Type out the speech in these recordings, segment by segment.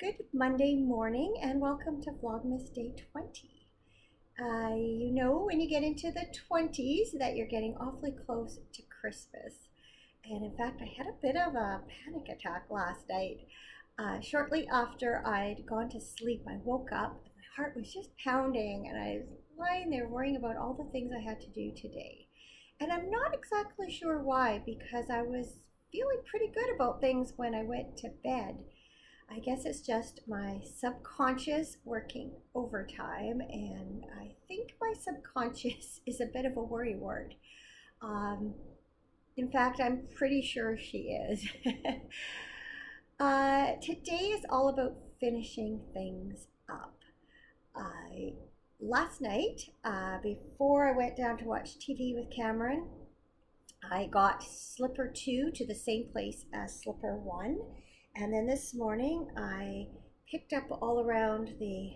Good Monday morning and welcome to Vlogmas Day 20. You know when you get into the 20s that you're getting awfully close to Christmas. And in fact, I had a bit of a panic attack last night. Shortly after I'd gone to sleep, I woke up and my heart was just pounding and I was lying there worrying about all the things I had to do today. And I'm not exactly sure why, because I was feeling pretty good about things when I went to bed. I guess it's just my subconscious working overtime, and I think my subconscious is a bit of a worry word. Um, in fact, I'm pretty sure she is. Today is all about finishing things up. I Last night, before I went down to watch TV with Cameron, I got slipper 2 to the same place as slipper 1. And then this morning I picked up all around the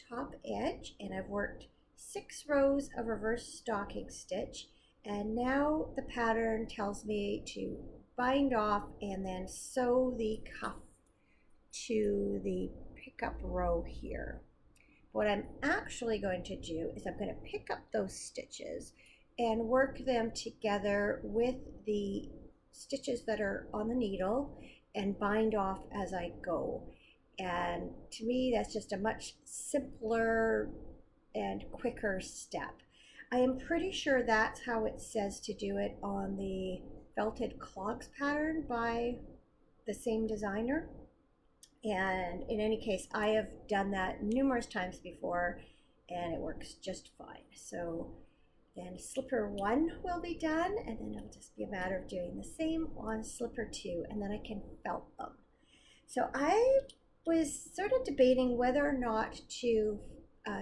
top edge and I've worked 6 rows of reverse stocking stitch. And now the pattern tells me to bind off and then sew the cuff to the pickup row here. What I'm actually going to do is I'm going to pick up those stitches and work them together with the stitches that are on the needle and bind off as I go. And to me, that's just a much simpler and quicker step. I am pretty sure that's how it says to do it on the felted clogs pattern by the same designer. And in any case, I have done that numerous times before and it works just fine. So then slipper 1 will be done, and then it'll just be a matter of doing the same on slipper 2, and then I can felt them. So I was sort of debating whether or not to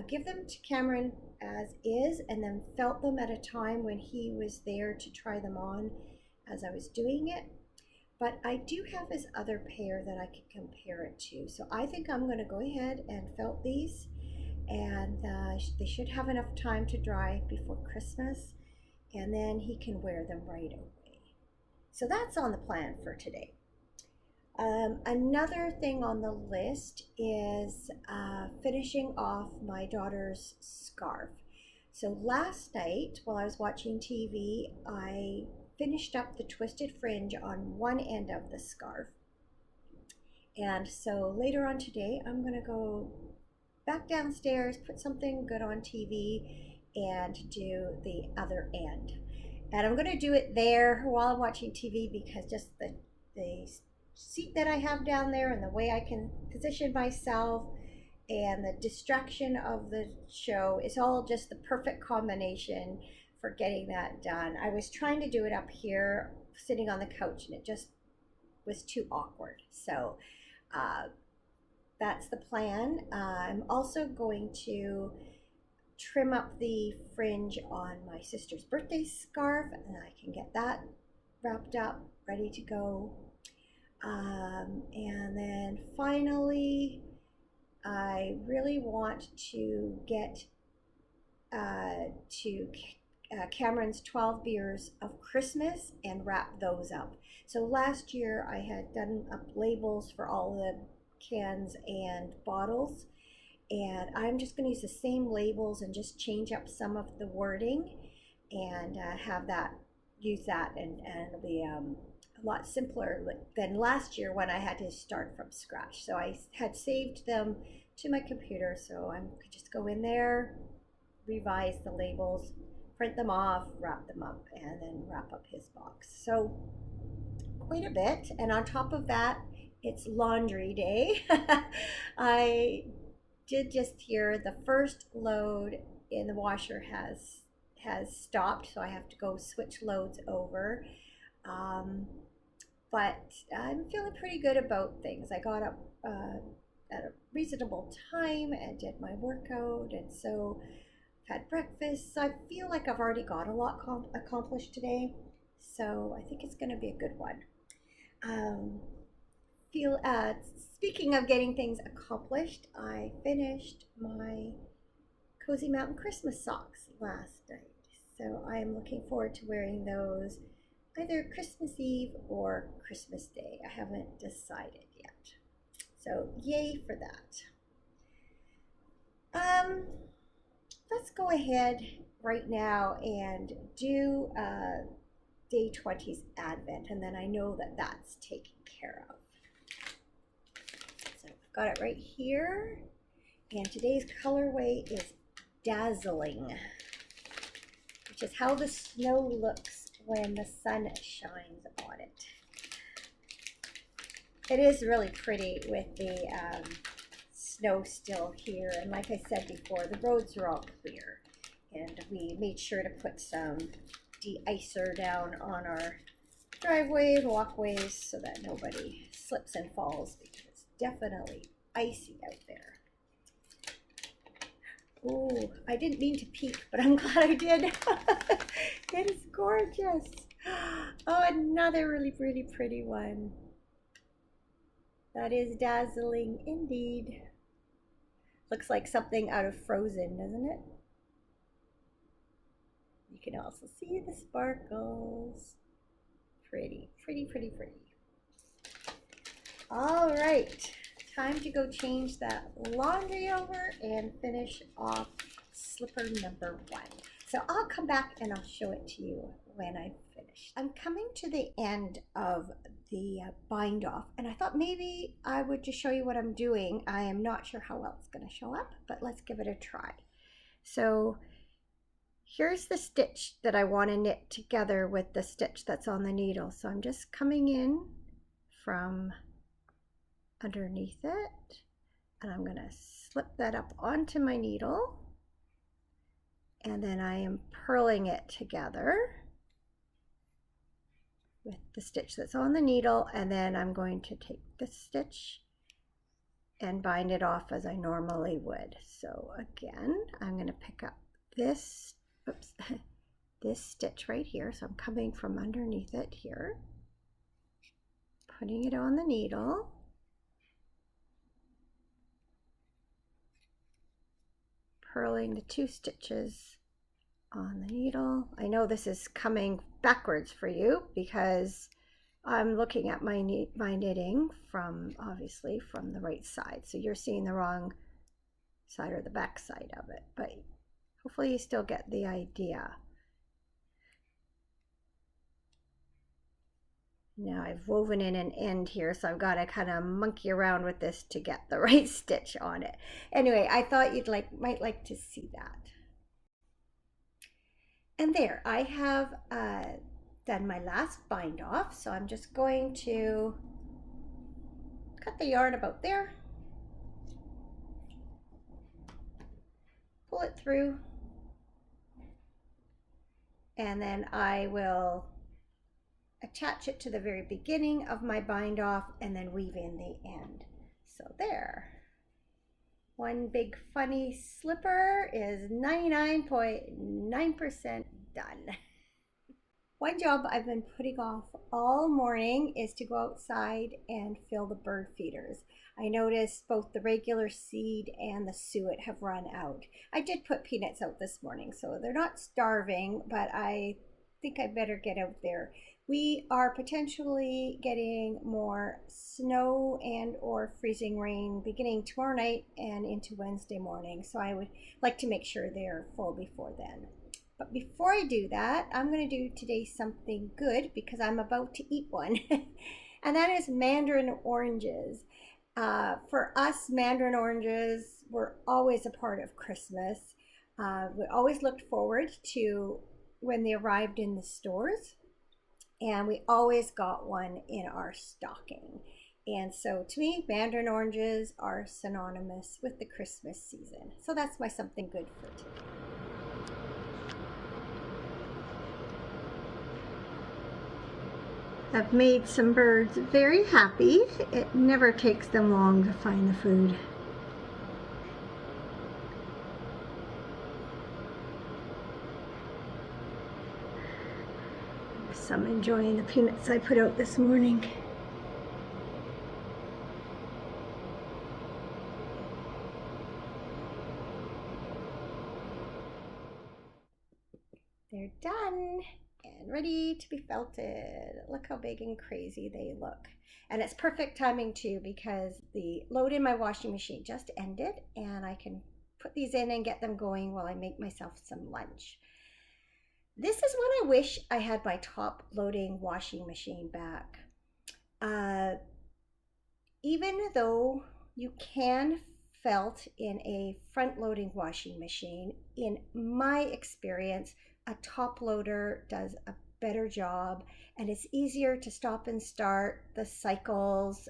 give them to Cameron as is and then felt them at a time when he was there to try them on as I was doing it. But I do have this other pair that I could compare it to. So I think I'm going to go ahead and felt these, and they should have enough time to dry before Christmas, and then he can wear them right away. So that's on the plan for today. Another thing on the list is finishing off my daughter's scarf. So last night while I was watching TV, I finished up the twisted fringe on one end of the scarf. And so later on today, I'm going to go back downstairs, put something good on TV, and do the other end. And I'm going to do it there while I'm watching TV because just the seat that I have down there and the way I can position myself and the distraction of the show is all just the perfect combination for getting that done. I was trying to do it up here sitting on the couch and it just was too awkward. So that's the plan. I'm also going to trim up the fringe on my sister's birthday scarf and I can get that wrapped up, ready to go. And then finally, I really want to get to Cameron's 12 beers of Christmas and wrap those up. So last year I had done up labels for all the cans and bottles, and I'm just going to use the same labels and just change up some of the wording and use that, and it'll be a lot simpler than last year when I had to start from scratch. So I had saved them to my computer, so I could just go in there, revise the labels, print them off, wrap them up, and then wrap up his box. So quite a bit. And on top of that, it's laundry day. I did just hear the first load in the washer has stopped, so I have to go switch loads over. But I'm feeling pretty good about things. I got up at a reasonable time and did my workout, and so had breakfast. So I feel like I've already got a lot accomplished today. So I think it's going to be a good one. Speaking of getting things accomplished, I finished my Cozy Mountain Christmas socks last night. So I am looking forward to wearing those either Christmas Eve or Christmas Day. I haven't decided yet. So yay for that. Let's go ahead right now and do day 20's Advent, and then I know that that's taken care of. So I've got it right here, and today's colorway is Dazzling, which is how the snow looks when the sun shines on it. It is really pretty with the snow still here, and like I said before, the roads are all clear, and we made sure to put some de-icer down on our driveway and walkways so that nobody slips and falls, because it's definitely icy out there. Oh, I didn't mean to peek, but I'm glad I did. It is gorgeous. Oh, another really, really pretty one. That is dazzling indeed. Looks like something out of Frozen, doesn't it? You can also see the sparkles. Pretty, pretty, pretty, pretty. All right, time to go change that laundry over and finish off slipper number 1. So I'll come back and I'll show it to you when I've finished. I'm coming to the end of the bind off, and I thought maybe I would just show you what I'm doing. I am not sure how well it's going to show up, but let's give it a try. So here's the stitch that I want to knit together with the stitch that's on the needle. So I'm just coming in from underneath it, and I'm going to slip that up onto my needle, and then I am purling it together with the stitch that's on the needle, and then I'm going to take this stitch and bind it off as I normally would. So again, I'm going to pick up this, oops, this stitch right here. So I'm coming from underneath it here, putting it on the needle, purling the 2 stitches on the needle. I know this is coming backwards for you because I'm looking at my knitting from, obviously, from the right side. So you're seeing the wrong side or the back side of it, but hopefully you still get the idea. Now I've woven in an end here, so I've got to kind of monkey around with this to get the right stitch on it. Anyway, I thought you'd might like to see that. And there, I have done my last bind off, so I'm just going to cut the yarn about there, pull it through, and then I will attach it to the very beginning of my bind off and then weave in the end. So there. One big funny slipper is 99.9% done. One job I've been putting off all morning is to go outside and fill the bird feeders. I noticed both the regular seed and the suet have run out. I did put peanuts out this morning, so they're not starving, but I think I better get out there. We are potentially getting more snow and or freezing rain beginning tomorrow night and into Wednesday morning, so I would like to make sure they're full before then. But before I do that, I'm going to do today something good because I'm about to eat one, and that is mandarin oranges. For us, mandarin oranges were always a part of Christmas. We always looked forward to when they arrived in the stores, and we always got one in our stocking. And so to me, mandarin oranges are synonymous with the Christmas season. So that's my something good for today. I've made some birds very happy. It never takes them long to find the food. Some enjoying the peanuts I put out this morning. They're done. and ready to be felted. Look how big and crazy they look. And it's perfect timing too, because the load in my washing machine just ended and I can put these in and get them going while I make myself some lunch. This is when I wish I had my top loading washing machine back. Even though you can felt in a front loading washing machine, in my experience, a top loader does a better job, and it's easier to stop and start the cycles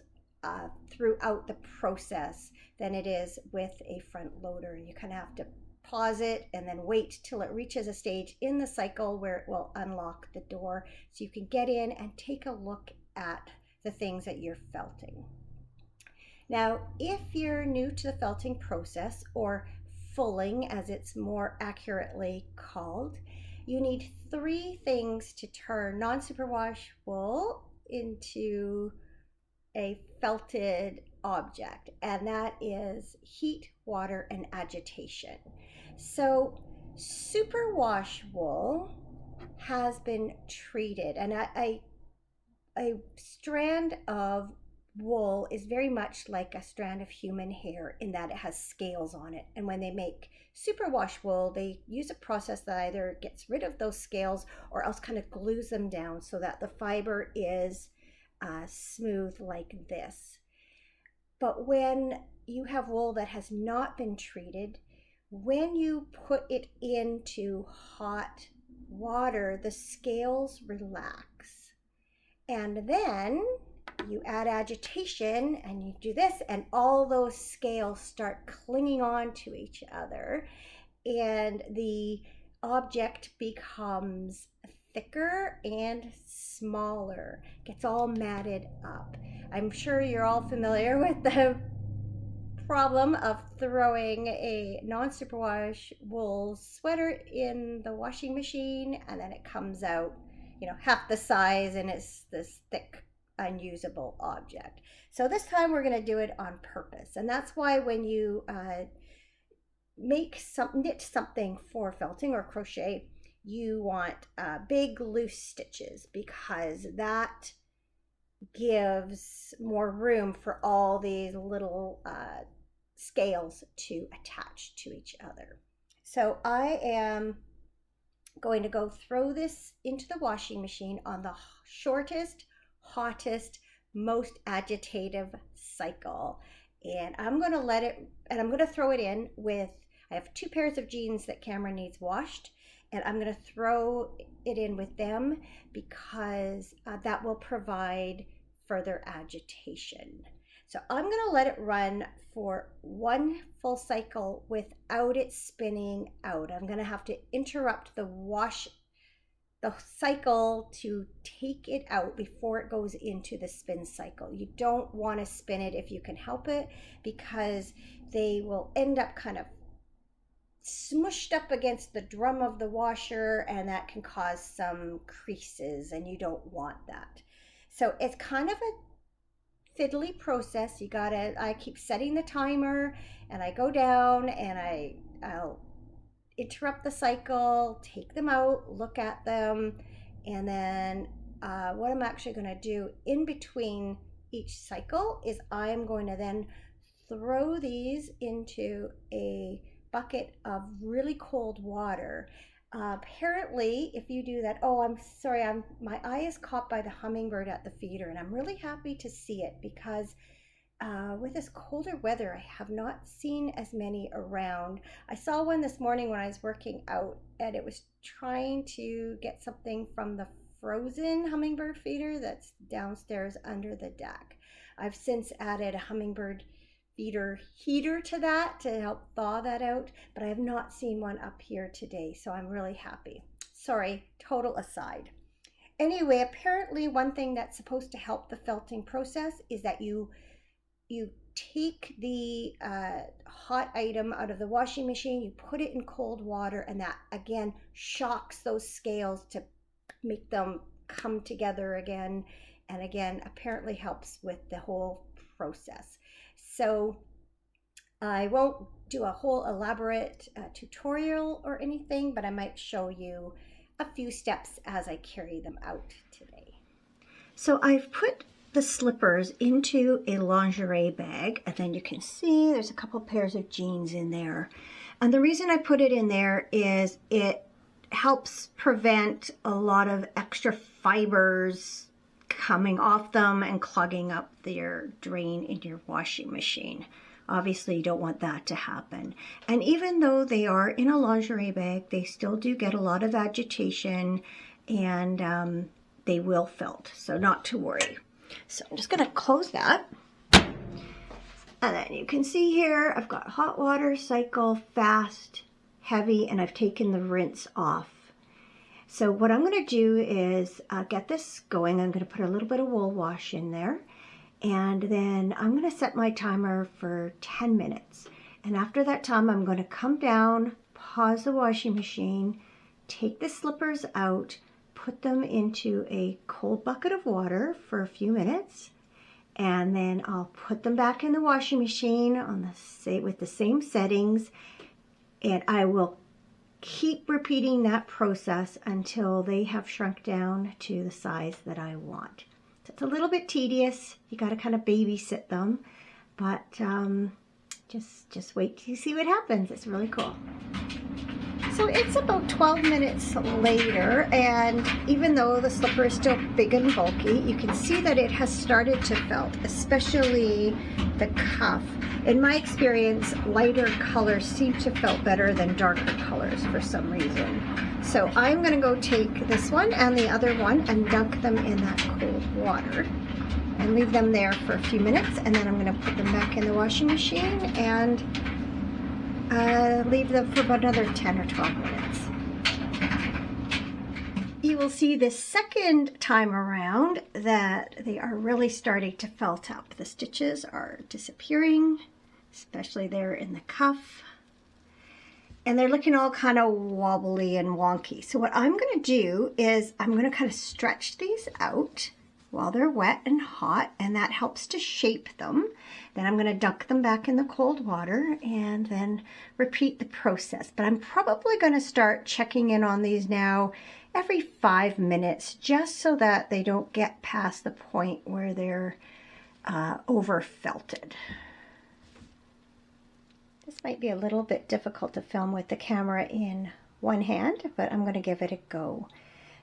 throughout the process than it is with a front loader. You kind of have to pause it and then wait till it reaches a stage in the cycle where it will unlock the door so you can get in and take a look at the things that you're felting. Now, if you're new to the felting process, or fulling as it's more accurately called, you need 3 things to turn non-superwash wool into a felted object, and that is heat, water, and agitation. So superwash wool has been treated, and a strand of wool is very much like a strand of human hair in that it has scales on it. And when they make superwash wool, they use a process that either gets rid of those scales or else kind of glues them down so that the fiber is smooth like this. But when you have wool that has not been treated, when you put it into hot water, the scales relax. And then you add agitation and you do this, and all those scales start clinging on to each other, and the object becomes thicker and smaller, gets all matted up. I'm sure you're all familiar with the problem of throwing a non-superwash wool sweater in the washing machine and then it comes out, half the size, and it's this thick unusable object. So this time we're going to do it on purpose, and that's why when you knit something for felting or crochet, you want big loose stitches, because that gives more room for all these little scales to attach to each other. So I am going to go throw this into the washing machine on the shortest, hottest, most agitative cycle, and I'm going to let it, and I'm going to throw it in with, I have 2 pairs of jeans that Cameron needs washed, and I'm going to throw it in with them because that will provide further agitation. So I'm going to let it run for 1 full cycle without it spinning out. I'm going to have to interrupt the cycle to take it out before it goes into the spin cycle. You don't want to spin it if you can help it, because they will end up kind of smushed up against the drum of the washer, and that can cause some creases, and you don't want that. So it's kind of a fiddly process. I keep setting the timer, and I go down and I'll interrupt the cycle, take them out, look at them, and then what I'm actually going to do in between each cycle is I'm going to then throw these into a bucket of really cold water. Apparently, if you do that, oh, I'm sorry, my eye is caught by the hummingbird at the feeder, and I'm really happy to see it because with this colder weather, I have not seen as many around. I saw one this morning when I was working out, and it was trying to get something from the frozen hummingbird feeder that's downstairs under the deck. I've since added a hummingbird feeder heater to that to help thaw that out, but I have not seen one up here today, so I'm really happy. Sorry, total aside. Anyway, apparently one thing that's supposed to help the felting process is that you take the hot item out of the washing machine, you put it in cold water, and that again shocks those scales to make them come together again, and again apparently helps with the whole process. So I won't do a whole elaborate tutorial or anything, but I might show you a few steps as I carry them out today. So I've put the slippers into a lingerie bag, and then you can see there's a couple pairs of jeans in there. And the reason I put it in there is it helps prevent a lot of extra fibers coming off them and clogging up their drain in your washing machine. Obviously, you don't want that to happen. And even though they are in a lingerie bag, they still do get a lot of agitation, and they will felt, so not to worry. So I'm just going to close that. And then you can see here, I've got hot water, cycle, fast, heavy, and I've taken the rinse off. So what I'm going to do is get this going. I'm going to put a little bit of wool wash in there. And then I'm going to set my timer for 10 minutes. And after that time, I'm going to come down, pause the washing machine, take the slippers out, put them into a cold bucket of water for a few minutes, and then I'll put them back in the washing machine on with the same settings, and I will keep repeating that process until they have shrunk down to the size that I want. So it's a little bit tedious. You got to kind of babysit them, but just wait till you see what happens. It's really cool. So it's about 12 minutes later, and even though the slipper is still big and bulky, you can see that it has started to felt, especially the cuff. In my experience, lighter colors seem to felt better than darker colors for some reason. So I'm going to go take this one and the other one and dunk them in that cold water and leave them there for a few minutes, and then I'm going to put them back in the washing machine and leave them for about another 10 or 12 minutes. You will see the second time around that they are really starting to felt up. The stitches are disappearing, especially there in the cuff. And they're looking all kind of wobbly and wonky. So what I'm going to do is I'm going to kind of stretch these out while they're wet and hot, and that helps to shape them. Then I'm going to dunk them back in the cold water and then repeat the process. But I'm probably going to start checking in on these now every 5 minutes, just so that they don't get past the point where they're over felted. This might be a little bit difficult to film with the camera in one hand, but I'm going to give it a go.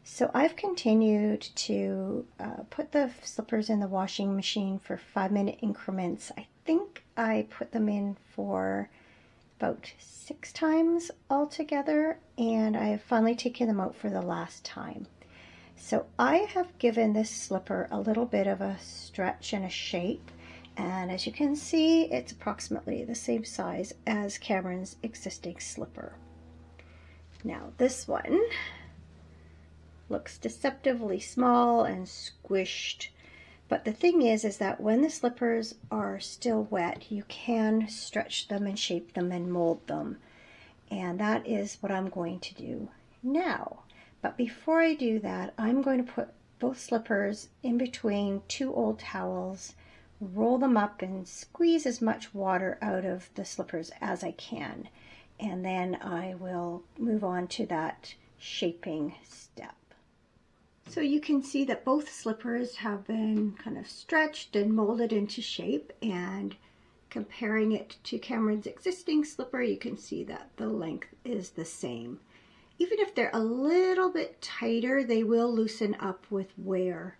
So I've continued to put the slippers in the washing machine for 5-minute increments. I think I put them in for about 6 times altogether, and I have finally taken them out for the last time. So I have given this slipper a little bit of a stretch and a shape, and as you can see, it's approximately the same size as Cameron's existing slipper. Now this one looks deceptively small and squished, but the thing is that when the slippers are still wet, you can stretch them and shape them and mold them, and that is what I'm going to do now. But before I do that, I'm going to put both slippers in between 2 old towels, roll them up and squeeze as much water out of the slippers as I can, and then I will move on to that shaping step. So you can see that both slippers have been kind of stretched and molded into shape, and comparing it to Cameron's existing slipper, you can see that the length is the same. Even if they're a little bit tighter, they will loosen up with wear.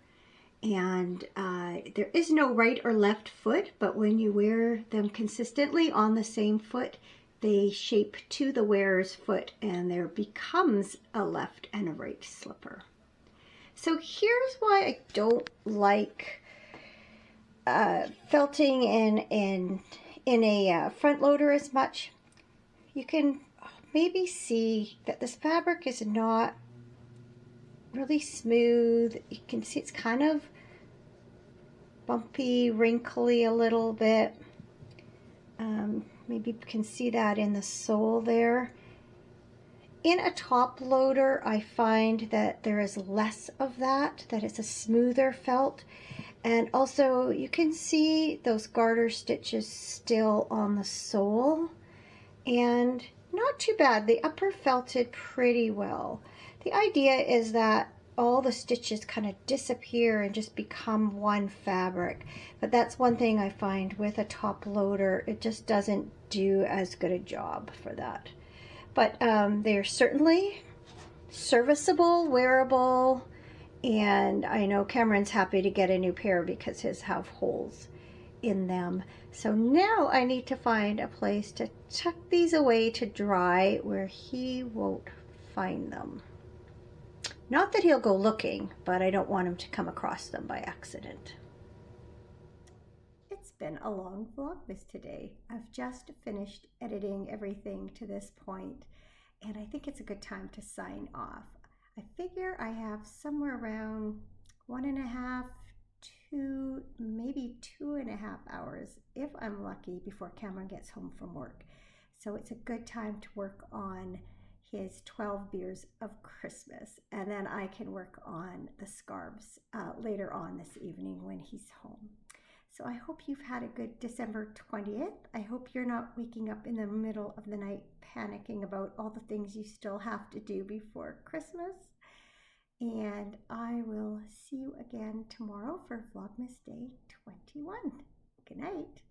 And there is no right or left foot, but when you wear them consistently on the same foot, they shape to the wearer's foot, and there becomes a left and a right slipper. So here's why I don't like felting in a front loader as much. You can maybe see that this fabric is not really smooth. You can see it's kind of bumpy, wrinkly a little bit. Maybe you can see that in the sole there. In a top loader, I find that there is less of that it's a smoother felt. And also you can see those garter stitches still on the sole. And Not too bad. The upper felted pretty well. The idea is that all the stitches kind of disappear and just become one fabric. But that's one thing I find with a top loader, it just doesn't do as good a job for that. But they're certainly serviceable, wearable, and I know Cameron's happy to get a new pair because his have holes in them. So now I need to find a place to tuck these away to dry where he won't find them. Not that he'll go looking, but I don't want him to come across them by accident. It's been a long Vlogmas today. I've just finished editing everything to this point, and I think it's a good time to sign off. I figure I have somewhere around 1.5 to maybe 2.5 hours, if I'm lucky, before Cameron gets home from work. So it's a good time to work on his 12 beers of Christmas, and then I can work on the scarves later on this evening when he's home. So I hope you've had a good December 20th. I hope you're not waking up in the middle of the night panicking about all the things you still have to do before Christmas. And I will see you again tomorrow for Vlogmas Day 21. Good night.